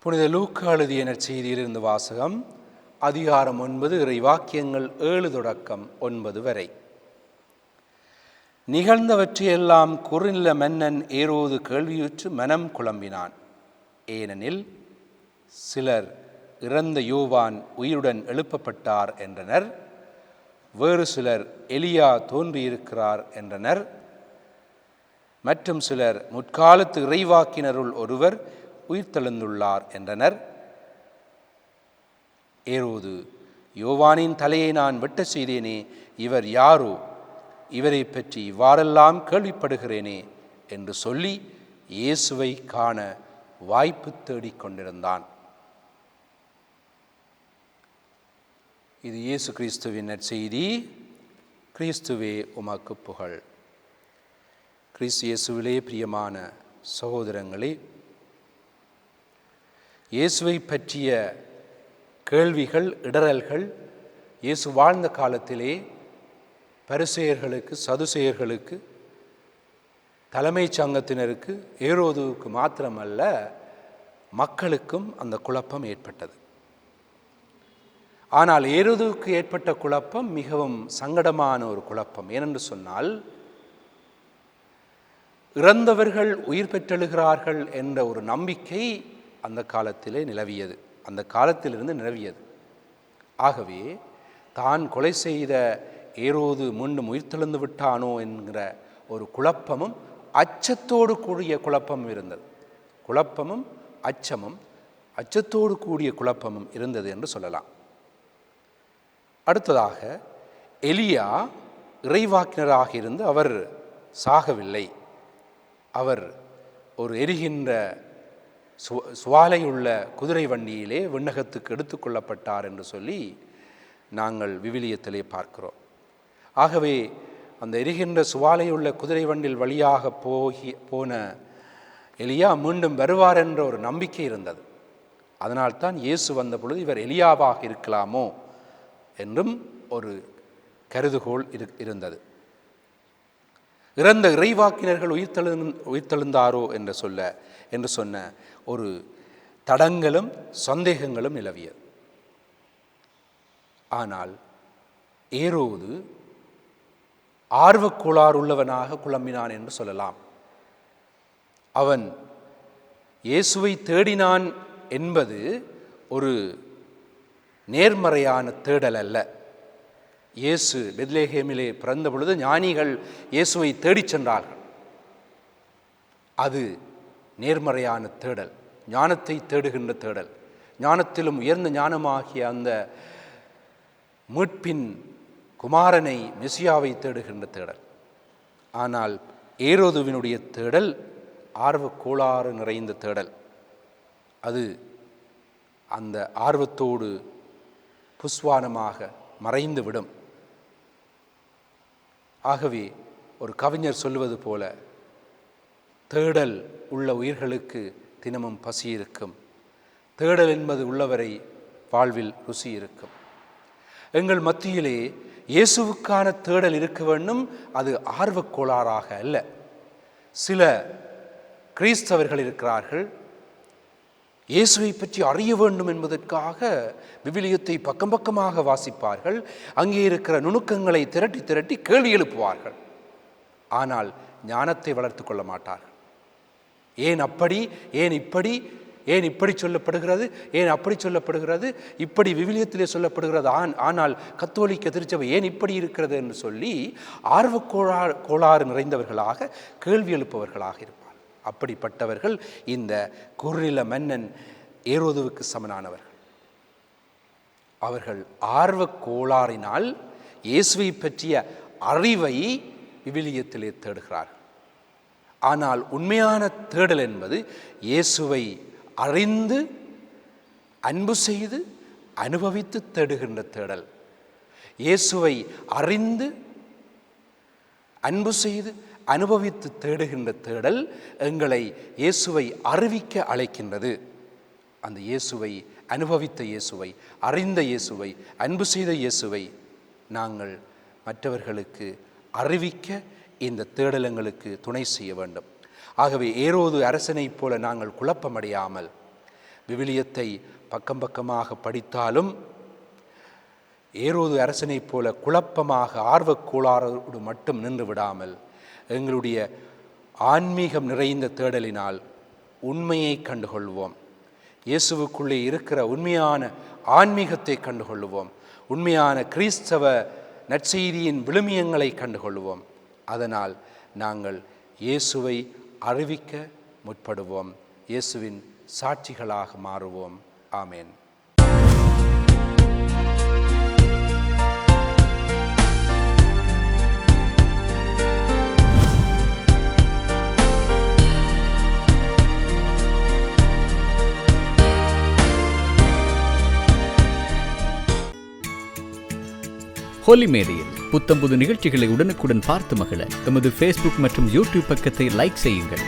புனித லூக்கா எழுதிய நற்செய்தியிலிருந்து வாசகம். அதிகாரம் 9, இறைவாக்கியங்கள் 7 தொடக்கம் 9 வரை. நிகழ்ந்தவற்றையெல்லாம் குறுநில மன்னன் ஏரோது கேள்வியுற்று மனம் குழம்பினான். ஏனெனில் சிலர் இறந்த யோவான் உயிருடன் எழுப்பப்பட்டார் என்றனர், வேறு சிலர் எலியா தோன்றியிருக்கிறார் என்றனர், மற்றும் சிலர் முற்காலத்து இறைவாக்கினருள் ஒருவர் உயிர்த்தெழுந்துள்ளார் என்றனர். ஏரோது, யோவானின் தலையை நான் வெட்ட செய்தேனே, இவர் யாரோ? இவரை பற்றி இவ்வாறெல்லாம் கேள்விப்படுகிறேனே என்று சொல்லி இயேசுவை காண வாய்ப்பு தேடிக் கொண்டிருந்தான். இது இயேசு கிறிஸ்துவின் நற்செய்தி. கிறிஸ்துவே உமக்கு புகழ். கிறிஸ்து இயேசுவிலே பிரியமான சகோதரங்களே, இயேசுவை பற்றிய கேள்விகள், இடறல்கள் இயேசு வாழ்ந்த காலத்திலே பரிசேயர்களுக்கு, சதுசேயர்களுக்கு, தலைமைச் சங்கத்தினருக்கு, ஏரோதுவுக்கு மாத்திரமல்ல, மக்களுக்கும் அந்த குழப்பம் ஏற்பட்டது. ஆனால் ஏரோதுவுக்கு ஏற்பட்ட குழப்பம் மிகவும் சங்கடமான ஒரு குழப்பம். ஏனென்று சொன்னால், இறந்தவர்கள் உயிர் பெற்றெழுகிறார்கள் என்ற ஒரு நம்பிக்கை அந்த காலத்திலே நிலவியது, அந்த காலத்திலிருந்து நிலவியது. ஆகவே தான் கொலை செய்த ஏரோது மீண்டும் உயிர்த்தெழுந்து விட்டானோ என்கிற ஒரு குழப்பமும் அச்சத்தோடு கூடிய குழப்பமும் இருந்தது. குழப்பமும் அச்சமும், அச்சத்தோடு கூடிய குழப்பமும் இருந்தது என்று சொல்லலாம். அடுத்ததாக, எலியா இறைவாக்கினராக இருந்து அவர் சாகவில்லை. அவர் ஒரு எரிகின்ற சுவாலையுள்ள குதிரை வண்டியிலே விண்ணகத்துக்கு எடுத்துக்கொள்ளப்பட்டார் என்று சொல்லி நாங்கள் விவிலியத்திலே பார்க்கிறோம். ஆகவே அந்த எரிகின்ற சுவாலையுள்ள குதிரை வண்டில் வழியாக போன எலியா மீண்டும் வருவார் என்ற ஒரு நம்பிக்கை இருந்தது. அதனால்தான் இயேசு வந்த பொழுது இவர் எலியாவாக இருக்கலாமோ என்றும் ஒரு கருதுகோள் இருந்தது. இறந்த இறைவாக்கினர்கள் உயிர்த்தெழுந்தாரோ என்று சொன்ன ஒரு தடங்களும் சந்தேகங்களும் நிலவியது. ஆனால் ஏரோது ஆர்வக்கோளாறு உள்ளவனாக குழம்பினான் என்று சொல்லலாம். அவன் இயேசுவை தேடினான் என்பது ஒரு நேர்மறையான தேடல் அல்ல. இயேசு பெத்லேஹேமிலே பிறந்த பொழுது ஞானிகள் இயேசுவை தேடிச் சென்றார்கள். அது நேர்மறையான தேடல், ஞானத்தை தேடுகின்ற தேடல், ஞானத்திலும் உயர்ந்த ஞானமாகிய அந்த மீட்பின் குமாரனை, மெசியாவை தேடுகின்ற தேடல். ஆனால் ஏரோதுவினுடைய தேடல் ஆர்வக்கோளாறு நிறைந்த தேடல். அது அந்த ஆர்வத்தோடு புஸ்வானமாக மறைந்துவிடும். ஆகவே ஒரு கவிஞர் சொல்வது போல, தேடல் உள்ள உயிர்களுக்கு தினமும் பசி இருக்கும், தேடல் என்பது உள்ளவரை வாழ்வில் ருசி இருக்கும். எங்கள் மத்தியிலே இயேசுவுக்கான தேடல் இருக்க வேண்டும். அது ஆர்வக்கோளாறாக அல்ல. சில கிறிஸ்தவர்கள் இருக்கிறார்கள், இயேசுவை பற்றி அறிய வேண்டும் என்பதற்காக விவிலியத்தை பக்கம் பக்கமாக வாசிப்பார்கள். அங்கே இருக்கிற நுணுக்கங்களை திரட்டி திரட்டி கேள்வி எழுப்புவார்கள். ஆனால் ஞானத்தை வளர்த்து கொள்ள மாட்டார்கள். ஏன் அப்படி, ஏன் இப்படி, ஏன் இப்படி சொல்லப்படுகிறது, ஏன் அப்படி சொல்லப்படுகிறது, இப்படி விவிலியத்திலே சொல்லப்படுகிறது, ஆனால் கத்தோலிக்க திருச்சபை ஏன் இப்படி இருக்கிறது என்று சொல்லி ஆர்வக்கோளாறு நிறைந்தவர்களாக, கேள்வி எழுப்பவர்களாக இருப்பார். அப்படிப்பட்டவர்கள் இந்த குறுநில மன்னன் ஏரோதுவுக்கு சமனானவர்கள். அவர்கள் ஆர்வக்கோளாறினால் இயேசுவை பற்றிய அறிவை விவிலியத்திலே தேடுகிறார்கள். ஆனால் உண்மையான தேடல் என்பது இயேசுவை அறிந்து, அன்பு செய்து, அனுபவித்து தேடுகின்ற தேடல். இயேசுவை அறிந்து, அன்பு செய்து, அனுபவித்து தேடுகின்ற தேடல் எங்களை இயேசுவை அறிவிக்க அழைக்கின்றது. அந்த இயேசுவை, அனுபவித்த இயேசுவை, அறிந்த இயேசுவை, அன்பு செய்த இயேசுவை நாங்கள் மற்றவர்களுக்கு அறிவிக்க இந்த தேடலங்களுக்கு துணை செய்ய வேண்டும். ஆகவே ஏரோது அரசனைப் போல நாங்கள் குழப்பமடையாமல், விவிலியத்தை பக்கம் பக்கமாக படித்தாலும் ஏரோது அரசனைப் போல குழப்பமாக ஆர்வக்கோளாறோடு மட்டும் நின்று விடாமல் எங்களுடைய ஆன்மீகம் நிறைந்த தேடலினால் உண்மையை கண்டுகொள்வோம். இயேசுவுக்குள்ளே இருக்கிற உண்மையான ஆன்மீகத்தை கண்டுகொள்வோம். உண்மையான கிறிஸ்தவ நற்செய்தியின் விழுமியங்களை கண்டுகொள்வோம். அதனால் நாங்கள் இயேசுவை அறிவிக்க முற்படுவோம். இயேசுவின் சாட்சிகளாக மாறுவோம். ஆமேன். ஹோலி மேடையில் புத்தம்புது நிகழ்ச்சிகளை உடனுக்குடன் பார்த்து மகிழ எமது ஃபேஸ்புக் மற்றும் யூடியூப் பக்கத்தை லைக் செய்யுங்கள்.